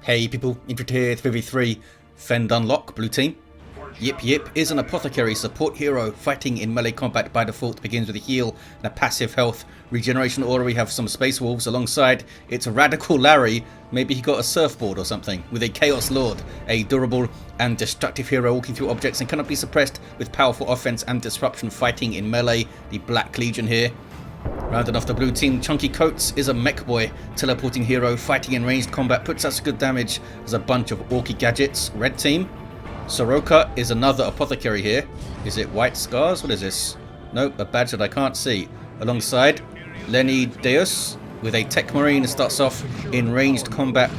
Hey people, Imperial 3v3, Fend Unlock, blue team. Yipyip is an apothecary support hero fighting in melee combat by default, begins with a heal and a passive health regeneration aura. We have some space wolves alongside. It's a radical Larry, maybe he got a surfboard or something, with a Chaos Lord, a durable and destructive hero walking through objects and cannot be suppressed with powerful offense and disruption fighting in melee, the Black Legion here. Rounded off the blue team, ChunkyCoates is a Mekboy, teleporting hero fighting in ranged combat, puts us good damage as a bunch of orky gadgets. Red team, Soroca is another apothecary here. Is it white scars? What is this? Nope, a badge that I can't see. Alongside, Leni Deus with a Techmarine, starts off in ranged combat.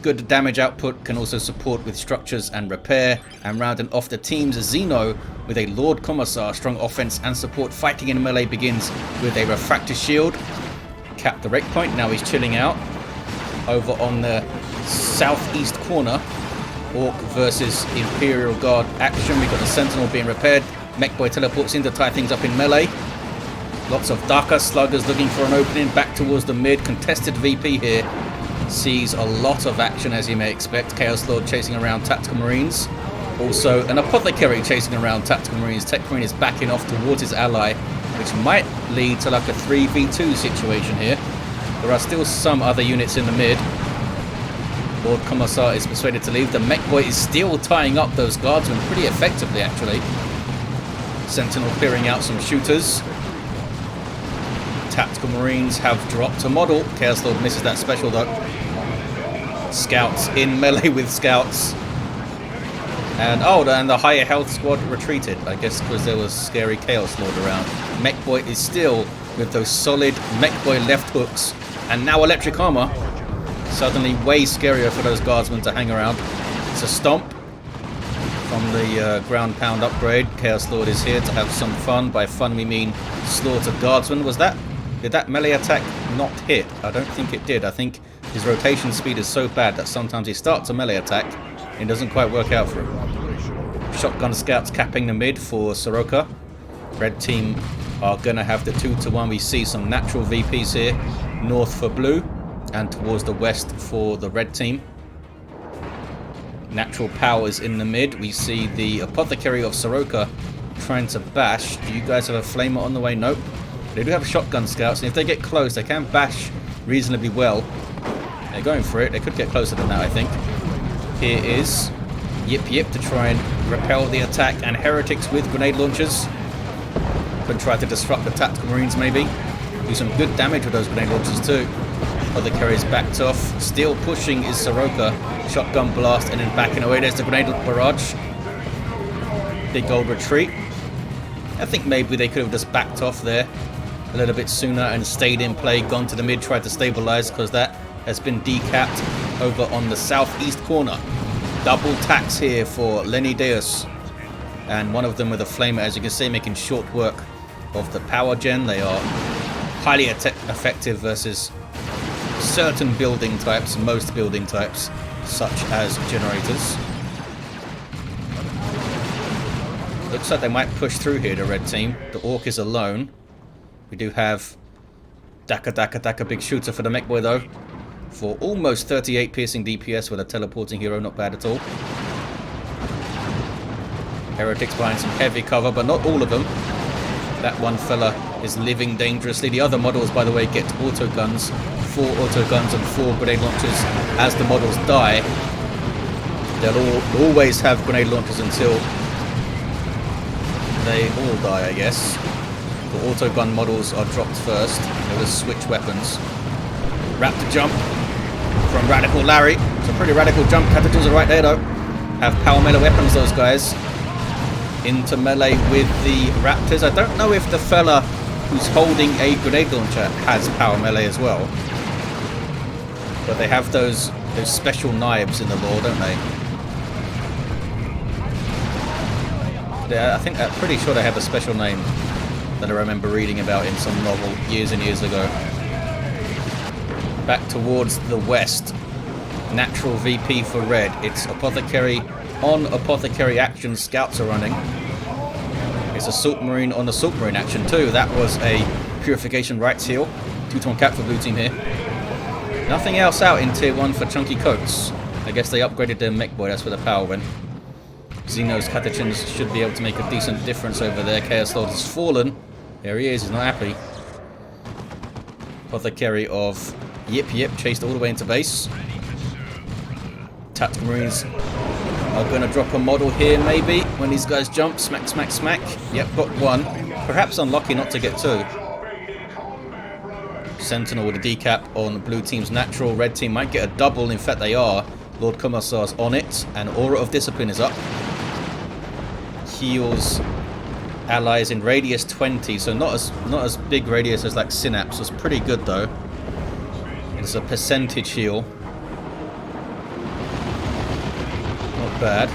Good damage output, can also support with structures and repair. And rounding off the teams, Zeno with a Lord Commissar, strong offense and support, fighting in melee, begins with a refractor shield. Capped the wreck point, now he's chilling out. Over on the southeast corner, Orc versus Imperial Guard action. We've got the Sentinel being repaired. Mekboy teleports in to tie things up in melee. Lots of Darker Sluggers looking for an opening back towards the mid. Contested VP here. Sees a lot of action, as you may expect. Chaos Lord chasing around Tactical Marines. Also an Apothecary chasing around Tactical Marines. Techmarine is backing off towards his ally, which might lead to like a 3v2 situation here. There are still some other units in the mid. Lord Commissar is persuaded to leave. The Mekboy is still tying up those guardsmen pretty effectively, actually. Sentinel clearing out some shooters. Tactical Marines have dropped a model. Chaos Lord misses that special though. Scouts in melee with scouts. And and the higher health squad retreated. I guess because there was scary Chaos Lord around. Mekboy is still with those solid Mekboy left hooks. And now electric armor. Suddenly way scarier for those guardsmen to hang around. It's a stomp from the ground pound upgrade. Chaos Lord is here to have some fun. By fun we mean slaughter guardsmen. Did that melee attack not hit? I don't think it did. I think his rotation speed is so bad that sometimes he starts a melee attack and it doesn't quite work out for him. Shotgun scouts capping the mid for Soroca. Red team are going to have the 2-to-1. We see some natural VPs here. North for blue and towards the west for the red team. Natural powers in the mid. We see the Apothecary of Soroca trying to bash. Do you guys have a flamer on the way? Nope. They do have shotgun scouts, and if they get close, they can bash reasonably well. They're going for it. They could get closer than that, I think. Here is Yipyip to try and repel the attack, and Heretics with grenade launchers. Could try to disrupt the Tactical Marines, maybe. Do some good damage with those grenade launchers, too. Other carries backed off. Still pushing is Soroca. Shotgun blast, and then backing away. There's the grenade barrage. Big old retreat. I think maybe they could have just backed off there a little bit sooner and stayed in play, gone to the mid, tried to stabilize, because that has been decapped over on the southeast corner. Double tax here for Leni Deus, and one of them with a flamer, as you can see, making short work of the power gen. They are highly effective versus certain building types, most building types, such as generators. Looks like they might push through here, the red team. The Orc is alone. We do have Daka, big shooter for the Mekboy though. For almost 38 piercing DPS with a teleporting hero, not bad at all. Heretics behind some heavy cover, but not all of them. That one fella is living dangerously. The other models, by the way, get auto guns. 4 auto guns and 4 grenade launchers as the models die. They'll always have grenade launchers until they all die, I guess. The auto gun models are dropped first. They will switch weapons. Raptor jump from Radical Larry. It's a pretty radical jump. Catapults are right there though. Have power melee weapons, those guys. Into melee with the Raptors. I don't know if the fella who's holding a grenade launcher has power melee as well. But they have those special knives in the lore, don't they? I'm pretty sure they have a special name that I remember reading about in some novel years and years ago. Back towards the west. Natural VP for red. It's Apothecary on Apothecary action. Scouts are running. It's Assault Marine on Assault Marine action too. That was a Purification Rights heal. 2-to-1 cap for blue team here. Nothing else out in tier 1 for ChunkyCoates. I guess they upgraded their Mekboy, that's where the power went. Zeno's catechins should be able to make a decent difference over there. Chaos Lord has fallen. There he is, he's not happy. Apothecary of Yip chased all the way into base. Tactical Marines are going to drop a model here maybe when these guys jump. Smack, smack, smack. Yep, got one. Perhaps unlucky not to get two. Sentinel with a decap on blue team's natural. Red team might get a double. In fact, they are. Lord Commissar's on it. And Aura of Discipline is up. Heals allies in radius 20. So not as big radius as like Synapse. It's pretty good though. It's a percentage heal. Not bad.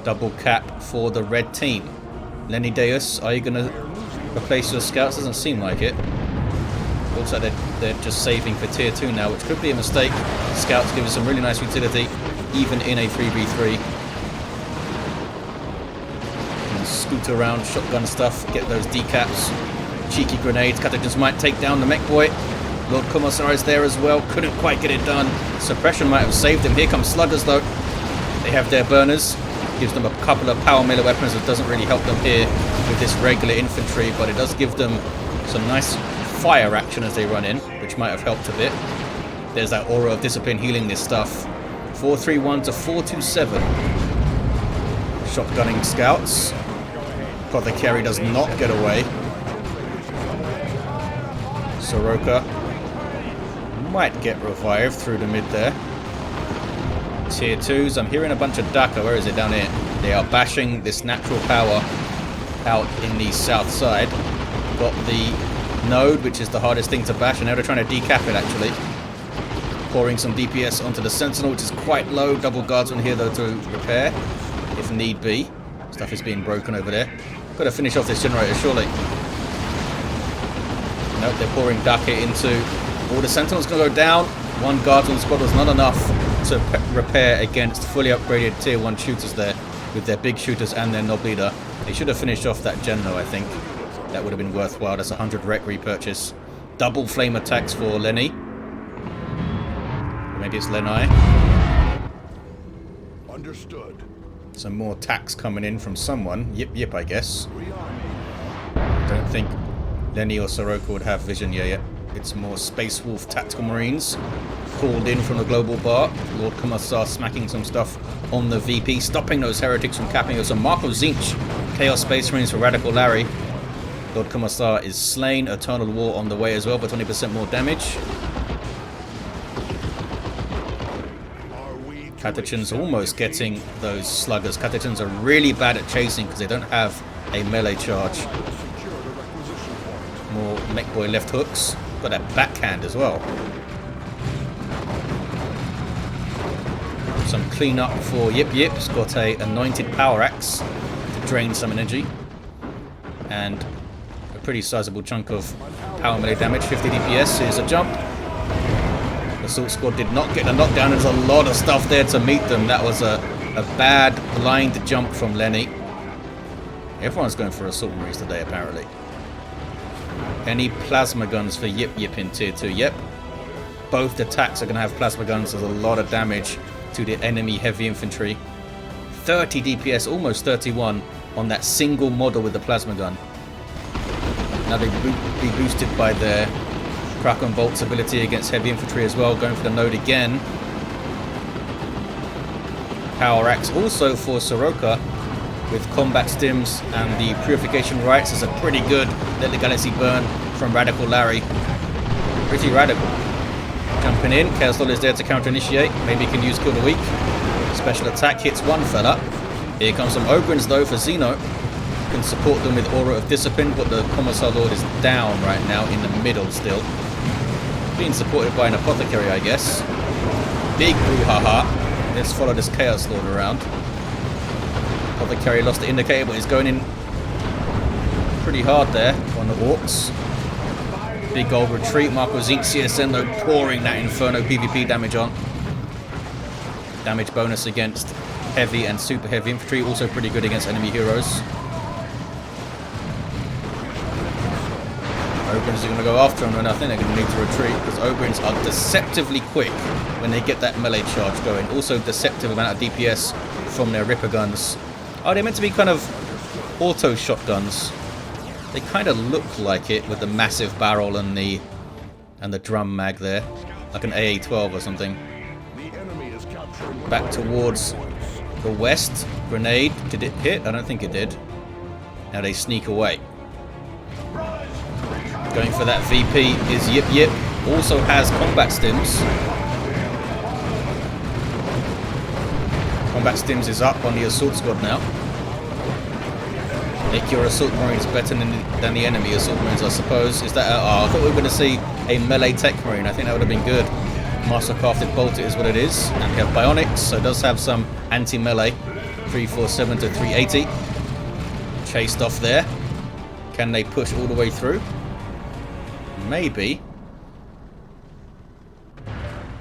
Double cap for the red team. Leni Deus, are you going to replace your scouts? Doesn't seem like it. Looks like they're just saving for tier 2 now, which could be a mistake. Scouts give us some really nice utility, even in a 3v3. And scoot around, shotgun stuff, get those decaps. Cheeky grenades. Catechins might take down the Mekboy. Lord Commissar is there as well. Couldn't quite get it done. Suppression might have saved him. Here come sluggers though. They have their burners. Gives them a couple of power melee weapons. It doesn't really help them here with this regular infantry, but it does give them some nice fire action as they run in, which might have helped a bit. There's that Aura of Discipline healing this stuff. 431 to 427. Shotgunning scouts. Apothecary does not get away. Soroca might get revived through the mid there. Tier 2s. I'm hearing a bunch of Daka. Where is it? Down here. They are bashing this natural power out in the south side. Got the node, which is the hardest thing to bash, and now they're trying to decap it actually. Pouring some DPS onto the Sentinel, which is quite low. Double guardsman here though to repair, if need be. Stuff is being broken over there. Got to finish off this generator surely. Nope, they're pouring Daka into all the Sentinels. Going to go down. One guardsman squad was not enough to repair against fully upgraded tier 1 shooters there with their big shooters and their Nob Leader. They should have finished off that gen though, I think. That would have been worthwhile. That's 100 rec repurchase. Double flame attacks for Leni. Maybe it's Leni. Understood. Some more attacks coming in from someone. Yip, I guess. Don't think Leni or Soroca would have vision yet. It's more Space Wolf Tactical Marines called in from the global bar. Lord Commissar smacking some stuff on the VP, stopping those heretics from capping us. So Marco Zinch, Chaos Space Marines for Radical Larry. Lord Commissar is slain. Eternal War on the way as well, but 20% more damage. Catechins almost getting those sluggers. Catechins are really bad at chasing because they don't have a melee charge. More Mekboy left hooks. Got that backhand as well. Some cleanup for Yip. He's got a anointed power axe to drain some energy. And a pretty sizable chunk of power melee damage. 50 DPS. Here's a jump. Assault squad did not get the knockdown. There's a lot of stuff there to meet them. That was a bad blind jump from Leni. Everyone's going for assault marines today apparently. Any plasma guns for Yip in tier 2? Yep. Both attacks are going to have plasma guns. There's a lot of damage to the enemy heavy infantry. 30 DPS, almost 31 on that single model with the plasma gun. Now they be boosted by their Crack and Bolt's ability against heavy infantry as well. Going for the node again. Power axe also for Soroca with combat stims and the purification rites is a pretty good Let the Galaxy Burn from Radical Larry. Pretty radical. Jumping in, Chaos Lord is there to counter initiate. Maybe he can use Kill the Weak. Special attack hits one fella. Here comes some Ogrins though for Zeno. Can support them with Aura of Discipline, but the Commissar Lord is down right now in the middle still. Being supported by an Apothecary, I guess. Big brouhaha. Let's follow this Chaos Lord around. Apothecary lost the indicator, but he's going in pretty hard there on the Orcs. Big old retreat. Marco Zinc, CSN though pouring that Inferno PvP damage on. Damage bonus against heavy and super heavy infantry. Also pretty good against enemy heroes. Ogrins are going to go after him, and I think they're going to need to retreat because Ogrins are deceptively quick when they get that melee charge going. Also deceptive amount of DPS from their Ripper guns. Oh, they're meant to be kind of auto shotguns. They kind of look like it with the massive barrel and the drum mag there, like an AA-12 or something. Back towards the west. Grenade. Did it hit? I don't think it did. Now they sneak away. Going for that VP is Yip. Also has combat stims. Combat stims is up on the assault squad now. Make your assault marines better than the enemy assault marines, I suppose. Is that? Oh, I thought we were going to see a melee Techmarine. I think that would have been good. Mastercrafted bolt is what it is, and we have bionics, so it does have some anti-melee. 347 to 380. Chased off there. Can they push all the way through? Maybe.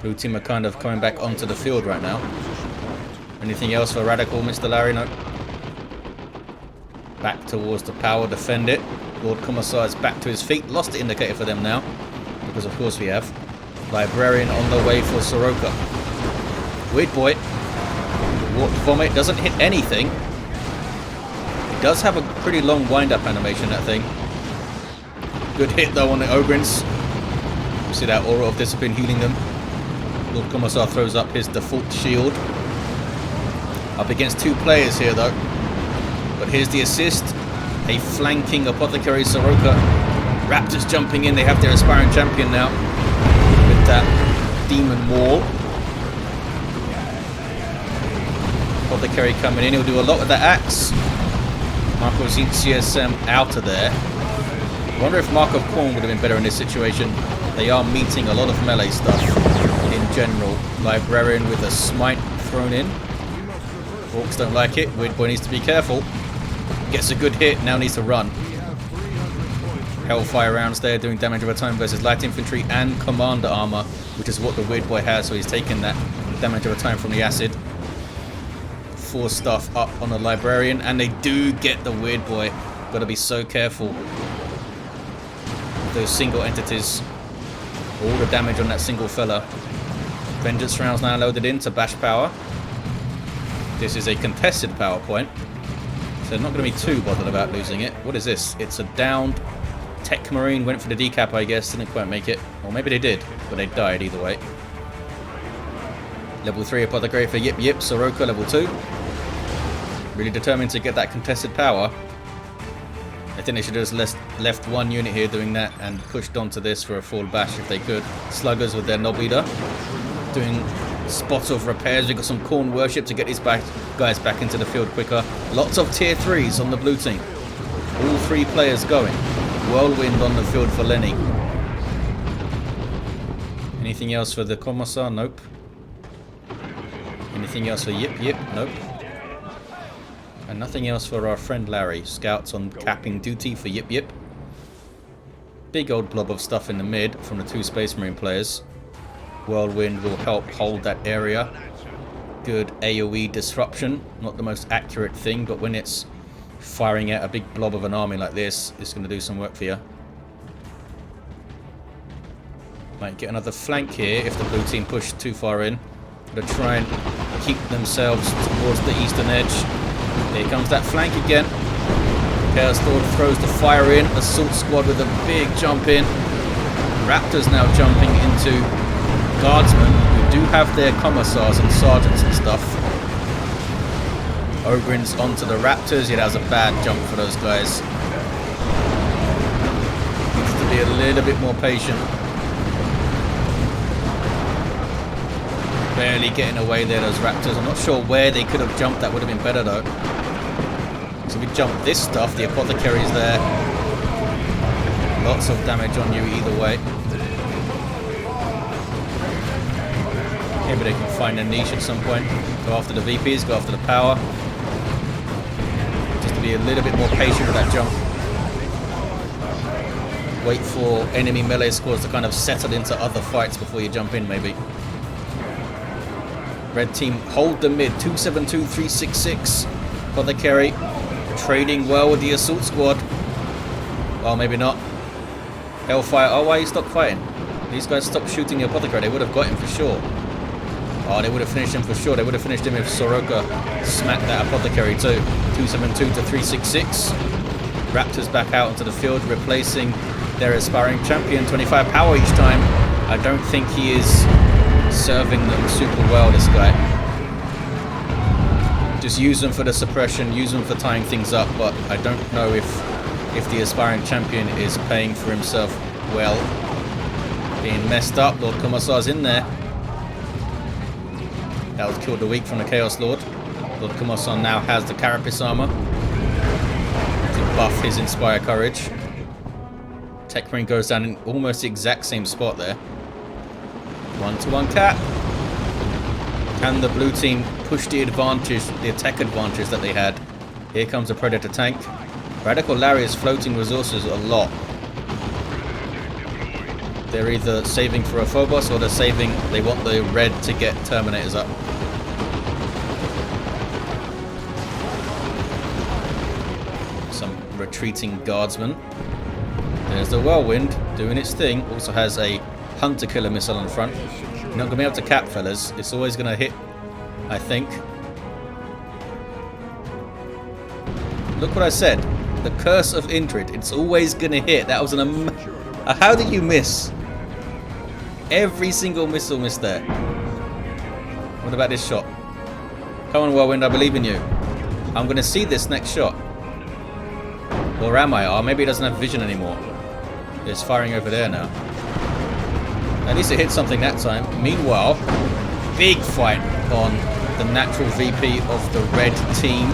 Blue team are kind of coming back onto the field right now. Anything else for Radical, Mr. Larry? No. Back towards the power, defend it. Lord Commissar is back to his feet. Lost the indicator for them now, because of course we have. Librarian on the way for Soroca. Weird boy. Warp Vomit doesn't hit anything. It does have a pretty long wind-up animation, that thing. Good hit though on the Ogrins. You see that aura of discipline healing them. Lord Commissar throws up his default shield. Up against two players here though. But here's the assist. A flanking Apothecary Soroca. Raptors jumping in. They have their aspiring champion now. With that demon wall. Apothecary coming in. He'll do a lot with that axe. Marco's CSM out of there. I wonder if Mark of Corn would have been better in this situation. They are meeting a lot of melee stuff in general. Librarian with a smite thrown in. Orcs don't like it. Weird boy needs to be careful. Gets a good hit, now needs to run. Hellfire rounds there doing damage over time versus light infantry and commander armor, which is what the Weird Boy has, so he's taking that damage over time from the acid. Force stuff up on the Librarian, and they do get the Weird Boy. Gotta be so careful with those single entities. All the damage on that single fella. Vengeance rounds now loaded into bash power. This is a contested power point, so they're not going to be too bothered about losing it. What is this? It's a downed Techmarine. Went for the decap, I guess. Didn't quite make it. Or maybe they did, but they died either way. Level 3 Apothecary for Yip. Soroca, level 2. Really determined to get that contested power. I think they should have just left one unit here doing that and pushed onto this for a full bash if they could. Sluggers with their Knob Eater. Doing spots of repairs. We've got some Corn Worship to get these guys back into the field quicker. Lots of tier 3s on the blue team. All three players going. Whirlwind on the field for Leni. Anything else for the Commissar? Nope. Anything else for Yip? Nope. And nothing else for our friend Larry. Scouts on capping duty for Yip. Big old blob of stuff in the mid from the two Space Marine players. Whirlwind will help hold that area. Good AoE disruption. Not the most accurate thing, but when it's firing at a big blob of an army like this, it's going to do some work for you. Might get another flank here if the blue team push too far in. They'll try and keep themselves towards the eastern edge. Here comes that flank again. Chaos Lord throws the fire in. Assault squad with a big jump in. Raptors now jumping into Guardsmen, who do have their Commissars and Sergeants and stuff. Ogrins onto the Raptors. Yeah, that was a bad jump for those guys. Needs to be a little bit more patient. Barely getting away there, those Raptors. I'm not sure where they could have jumped. That would have been better, though. So if we jump this stuff, the Apothecary's there. Lots of damage on you either way. Maybe they can find a niche at some point. Go after the VPs, go after the power. Just to be a little bit more patient with that jump. Wait for enemy melee squads to kind of settle into other fights before you jump in, maybe. Red team hold the mid. 272, 366. Apothecary trading well with the assault squad. Well, maybe not. Hellfire. Oh, why you stopped fighting? These guys stopped shooting the Apothecary. They would have got him for sure. Oh, they would have finished him for sure. They would have finished him if Soroca smacked that Apothecary too. 272 to 366. Raptors back out onto the field, replacing their aspiring champion. 25 power each time. I don't think he is serving them super well, this guy. Just use them for the suppression, use them for tying things up, but I don't know if the aspiring champion is paying for himself well. Being messed up. Lord Commissar's in there. That was killed a week from the Chaos Lord. Lord Commissar now has the Carapace armor to buff his Inspire Courage. Techmarine goes down in almost the exact same spot there. 1-to-1 cap. Can the blue team push the advantage, the attack advantage that they had? Here comes a Predator tank. Radical Larry is floating resources a lot. They're either saving for a Phobos or they're saving, they want the red to get Terminators up. Some retreating guardsmen. There's the Whirlwind doing its thing. Also has a Hunter Killer missile on the front. You're not going to be able to cap, fellas. It's always going to hit, I think. Look what I said. The Curse of Indrid. It's always going to hit. That was an how did you miss? Every single missile missed there. What about this shot? Come on, Whirlwind, I believe in you. I'm going to see this next shot. Or am I? Or maybe it doesn't have vision anymore. It's firing over there now. At least it hit something that time. Meanwhile, big fight on the natural VP of the red team.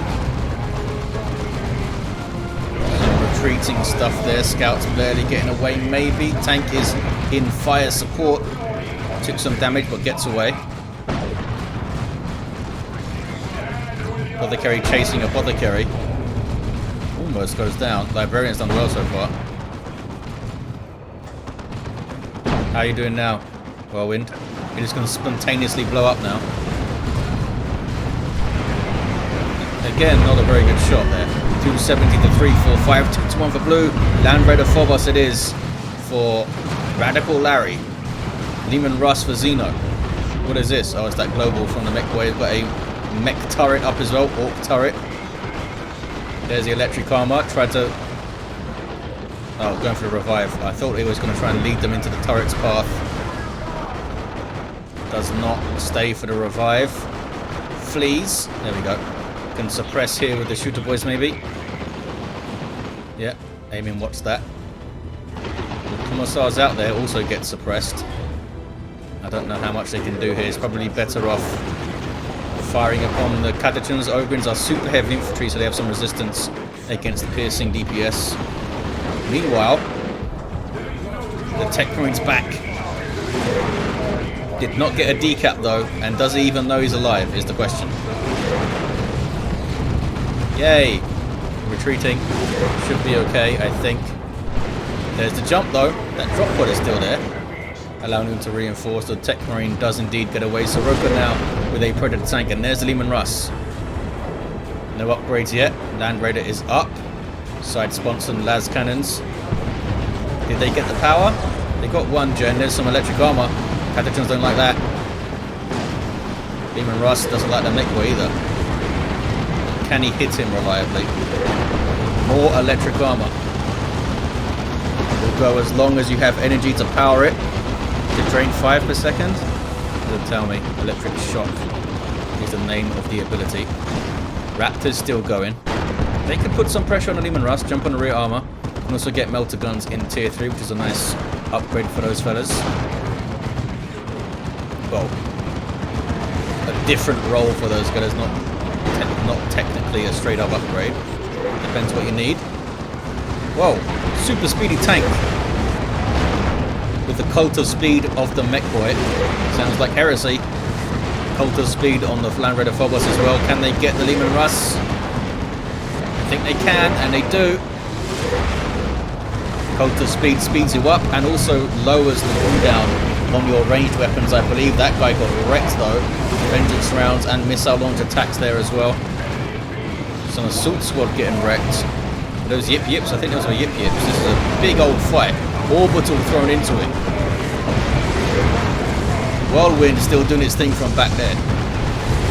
Retreating stuff there. Scouts barely getting away, maybe. Tank is in fire support. Took some damage but gets away. Apothecary chasing Apothecary. Almost goes down. Librarian's done well so far. How are you doing now, Whirlwind? You're just going to spontaneously blow up now. Again, not a very good shot there. 270 to 345, 2-1 for blue. Land Raider Phobos it is for Radical Larry. Lehman Russ for Zeno. What is this? Oh, it's that global from the Mekboy. It's got a mech turret up as well, Orc turret. There's the electric armor. Tried to... Oh, going for the revive. I thought he was going to try and lead them into the turret's path. Does not stay for the revive. Flees. There we go. Can suppress here with the shooter boys maybe. Yeah, aiming, what's that? The Commissars out there also get suppressed. I don't know how much they can do here. It's probably better off firing upon the Catechins. Ogrins are super heavy infantry, so they have some resistance against the piercing DPS. Meanwhile, the Techmarine's back. Did not get a decap though, and does he even know he's alive is the question. Yay! Retreating. Should be okay, I think. There's the jump though. That drop pod is still there. Allowing him to reinforce. The Techmarine does indeed get away. Soroca now with a Predator tank. And there's the Lehman Russ. No upgrades yet. Land Raider is up. Side sponsored las cannons. Did they get the power? They got one gen. There's some electric armor. Catechins don't like that. Lehman Russ doesn't like the Mekboy either. Can he hit him reliably? More electric armor. Will go as long as you have energy to power it. To drain 5 per second. Doesn't tell me. Electric shock is the name of the ability. Raptor's still going. They could put some pressure on the Lehman Russ, jump on the rear armor, and also get melter guns in tier 3, which is a nice upgrade for those fellas. Well, a different role for those guys, not technically a straight up upgrade. Depends what you need. Whoa, super speedy tank with the cult of speed of the Mekboy. Sounds like heresy. Cult of speed on the Land Raider Phobos as well. Can they get the Lehman Russ? I think they can, and they do. Cult of speed speeds you up and also lowers the cooldown on your ranged weapons. I believe that guy got wrecked though. Vengeance rounds and missile launch attacks there as well. Some assault squad getting wrecked. Those yip yips, I think those were yip yips. This is a big old fight. Orbital thrown into it. Whirlwind still doing its thing from back there.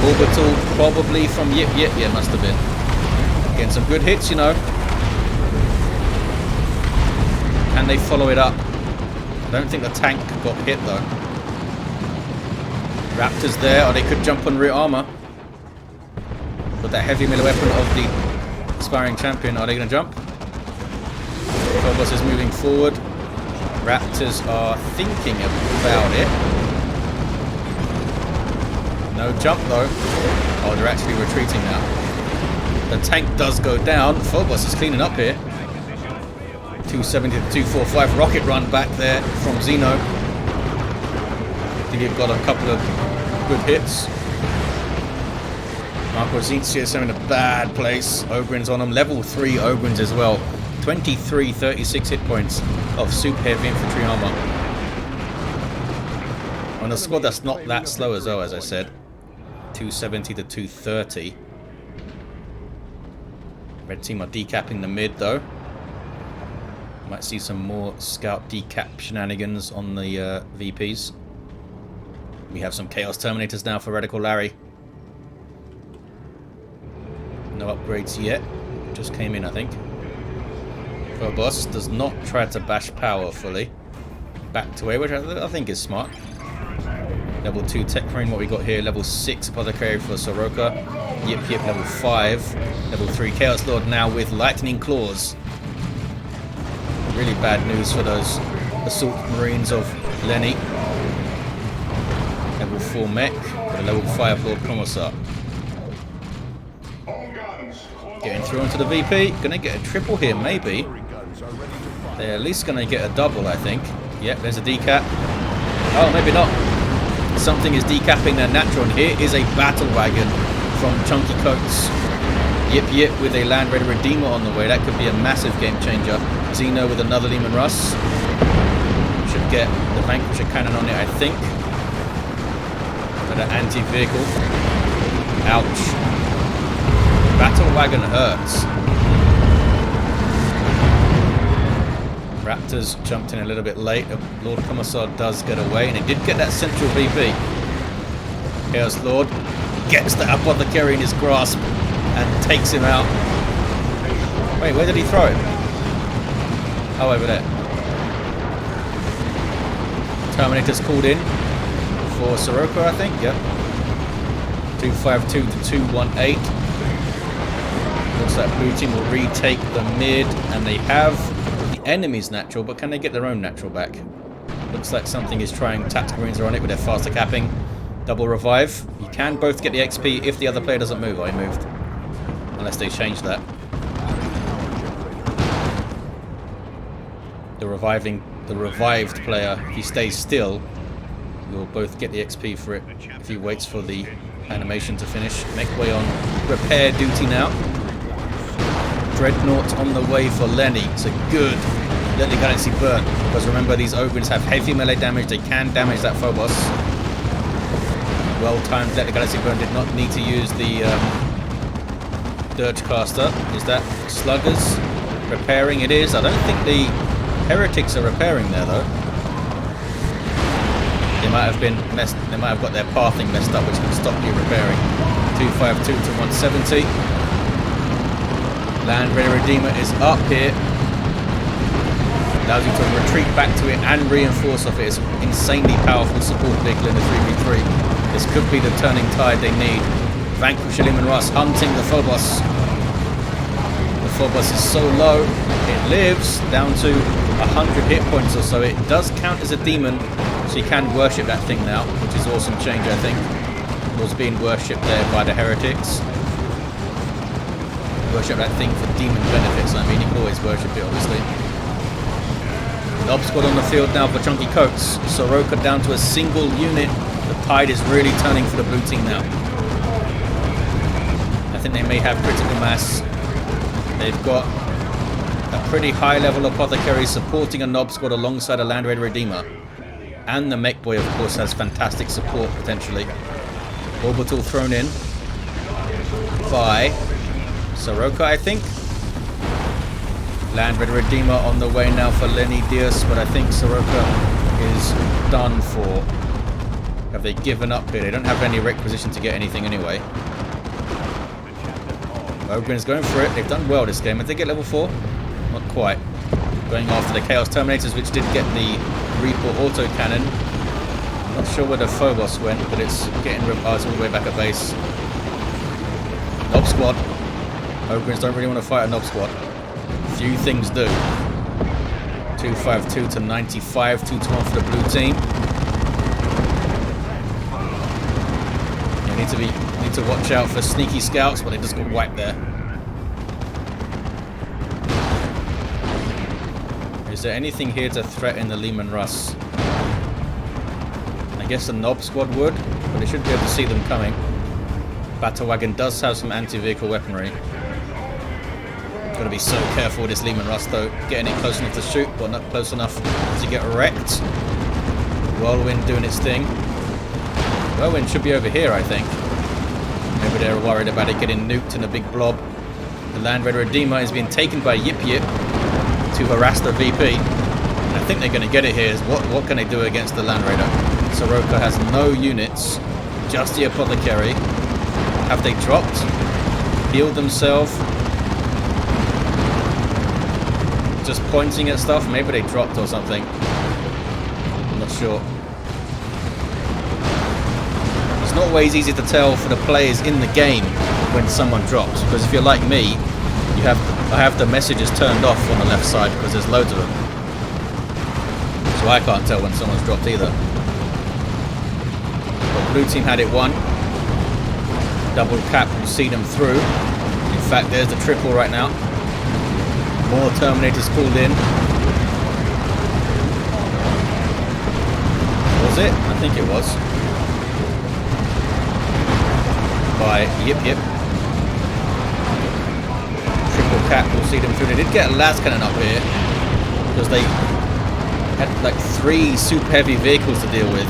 Orbital probably from yipyip, yeah, must have been. Getting some good hits, you know. Can they follow it up? I don't think the tank got hit though. Raptors there, or they could jump on rear armor. With that heavy melee weapon of the aspiring champion, are they going to jump? Phobos is moving forward. Raptors are thinking about it. No jump though. Oh, they're actually retreating now. The tank does go down. Phobos is cleaning up here. 270 to 245 rocket run back there from Zeno. I think he's got a couple of good hits. Marco Zinzius having a bad place. Ogren's on him. Level 3 Ogren's as well. 23, 36 hit points of super heavy infantry armor. On a squad that's not that slow as well, as I said. 270 to 230. Red team are decapping the mid though. Might see some more scout decap shenanigans on the VPs. We have some Chaos Terminators now for Radical Larry. No upgrades yet. Just came in, I think. Phobos does not try to bash power fully. Backed away, which I think is smart. Level 2 Techmarine, what we got here. Level 6 Apothecary for Soroca. Yipyip level 5. Level 3 Chaos Lord now with Lightning Claws. Really bad news for those Assault Marines of Leni. Level 4 Mech. With a level 5 Lord Commissar. Getting through onto the VP. Gonna get a triple here, maybe. They're at least gonna get a double, I think. Yep, there's a decap. Oh, maybe not. Something is decapping their natural. And here is a battle wagon from ChunkyCoates. Yipyip with a Land Raider Redeemer on the way. That could be a massive game changer. Zeno with another Lehman Russ. Should get the Vanquisher cannon on it, I think. For the anti-vehicle. Ouch. Battle wagon hurts. Raptors jumped in a little bit late. Lord Commissar does get away, and he did get that central VP. Chaos Lord gets the Apothecary in his grasp and takes him out. Wait, where did he throw it? Oh, over there. Terminator's called in for Soroca, I think. Yep. 252 to 218. Looks like blue team will retake the mid, and they have the enemy's natural, but can they get their own natural back? Looks like something is trying. Tactical Marines are on it with their faster capping. Double revive. You can both get the XP if the other player doesn't move. I moved. Unless they change that. The revived player, if he stays still, you'll both get the XP for it if he waits for the animation to finish. Mekboy on repair duty now. Dreadnought on the way for Leni. It's a good Deadly Galaxy burn. Because remember, these Ogres have heavy melee damage. They can damage that Phobos. Well-timed Deadly Galaxy burn. Did not need to use the Dirge Caster. Is that Sluggers? Repairing it is. I don't think the Heretics are repairing there though. They might have been messed. They might have got their pathing messed up, which can stop you repairing. 252 to 170. Land Raider Redeemer is up here. Allows you to retreat back to it and reinforce off it. It's an insanely powerful support vehicle in the 3v3. This could be the turning tide they need. Vanquish Lehman Russ hunting the Phobos. The Phobos is so low. It lives down to 100 hit points or so. It does count as a demon, so you can worship that thing now, which is an awesome change, I think. It was being worshipped there by the Heretics. Worship that thing for demon benefits. I mean, you can always worship it, obviously. Nob squad on the field now for ChunkyCoates. Soroca down to a single unit. The tide is really turning for the blue team now. I think they may have critical mass. They've got a pretty high level Apothecary supporting a Nob squad alongside a Land Raider Redeemer. And the Mekboy, of course, has fantastic support potentially. Orbital thrown in by Soroca, I think. Land Red Redeemer on the way now for Leni Deus, but I think Soroca is done for. Have they given up here? They don't have any requisition to get anything anyway. Ogren's going for it. They've done well this game. Did they get level 4? Not quite. Going after the Chaos Terminators, which did get the Reaper auto cannon. Not sure where the Phobos went, but it's getting repassed all the way back at base. Nob squad. Ogren's don't really want to fight a Nob squad. Few things do. 252 to 95, 2-1 for the blue team. You need to watch out for sneaky scouts, but they just got wiped there. Is there anything here to threaten the Lehman Russ? I guess the Nob squad would, but they should be able to see them coming. Battle Wagon does have some anti-vehicle weaponry. Gotta be so careful with this Lehman Russ though. Getting it close enough to shoot, but not close enough to get wrecked. Whirlwind doing its thing. Whirlwind should be over here, I think. Maybe they're worried about it getting nuked in a big blob. The Land Red Redeemer is being taken by yipyip to harass the VP. And I think they're going to get it here. What can they do against the Land Raider? Soroca has no units, just the Apothecary. Have they dropped? Healed themselves? Just pointing at stuff? Maybe they dropped or something. I'm not sure. It's not always easy to tell for the players in the game when someone drops, because if you're like me, I have the messages turned off on the left side because there's loads of them. So I can't tell when someone's dropped either. But blue team had it won. Double cap will see them through. In fact, there's the triple right now. More Terminators called in. Was it? I think it was. By yipyip. Triple cap will see them through. They did get a las cannon up here because they had like 3 super heavy vehicles to deal with.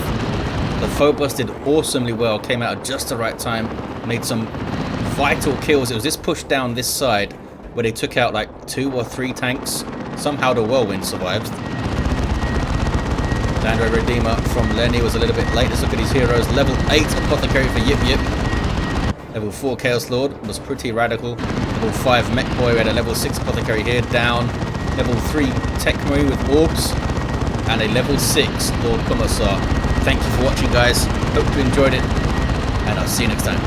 The Phobos did awesomely well, came out at just the right time, made some vital kills. It was this push down this side where they took out like 2 or 3 tanks. Somehow the Whirlwind survived. Land Red Redeemer from Leni was a little bit late. Let's look at these heroes. Level 8 Apothecary for yipyip. Level 4 Chaos Lord was pretty radical. Level 5 Mekboy, we had a level 6 Apothecary here, down. Level 3 Techmarine with Orbs. And a level 6 Lord Commissar. Thank you for watching, guys. Hope you enjoyed it. And I'll see you next time.